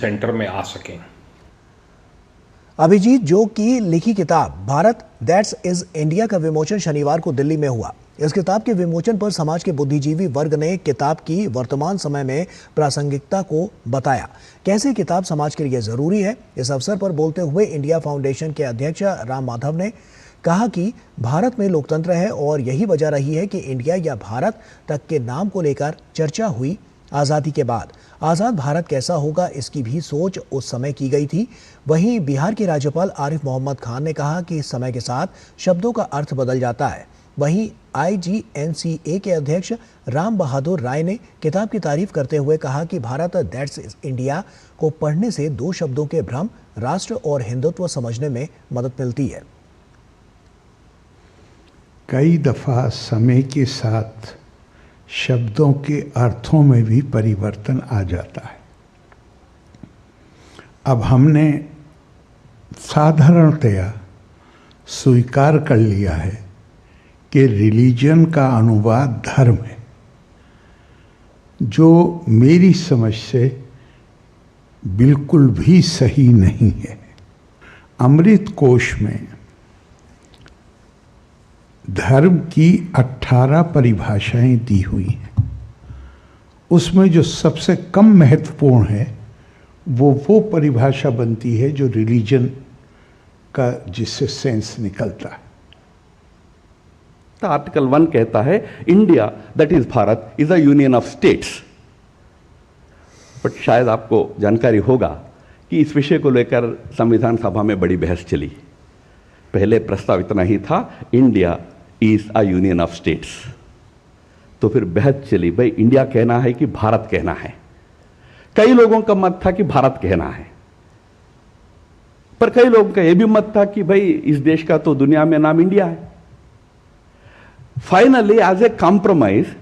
Centre में आ सकें। अभिजीत जोग की लिखी किताब भारत दैट्स इज इंडिया का विमोचन शनिवार को दिल्ली में हुआ। इस किताब के विमोचन पर समाज के बुद्धिजीवी वर्ग ने किताब की वर्तमान समय में प्रासंगिकता को बताया। कैसे किताब समाज के लिए जरूरी है, इस अवसर पर बोलते हुए इंडिया फाउंडेशन के अध्यक्ष राम माधव ने कहा कि भारत में लोकतंत्र है और यही वजह रही है कि इंडिया या भारत तक के नाम को लेकर चर्चा हुई। आज़ादी के बाद आज़ाद भारत कैसा होगा, इसकी भी सोच उस समय की गई थी। वहीं बिहार के राज्यपाल आरिफ मोहम्मद खान ने कहा कि समय के साथ शब्दों का अर्थ बदल जाता है। वहीं IGNCA के अध्यक्ष राम बहादुर राय ने किताब की तारीफ करते हुए कहा कि भारत दैट्स इंडिया को पढ़ने से दो शब्दों के भ्रम, राष्ट्र और हिंदुत्व समझने में मदद मिलती है। कई दफा समय के साथ शब्दों के अर्थों में भी परिवर्तन आ जाता है। अब हमने साधारणतया स्वीकार कर लिया है कि रिलीजन का अनुवाद धर्म है, जो मेरी समझ से बिल्कुल भी सही नहीं है। अमृत कोश में धर्म की 18 परिभाषाएं दी हुई हैं। उसमें जो सबसे कम महत्वपूर्ण है वो परिभाषा बनती है जो रिलीजन का जिससे सेंस निकलता है। आर्टिकल 1 कहता है India that is Bharat is a union of states. But शायद आपको जानकारी होगा कि इस विषय को लेकर संविधान सभा में बड़ी बहस चली। पहले प्रस्ताव इतना ही था, India is a union of states. तो फिर बहस चली, भाई इंडिया कहना है कि भारत कहना है। कई लोगों का मत था कि भारत कहना है, पर कई लोगों का यह भी मत था कि भाई इस देश का तो दुनिया में नाम इंडिया है। Finally as a compromise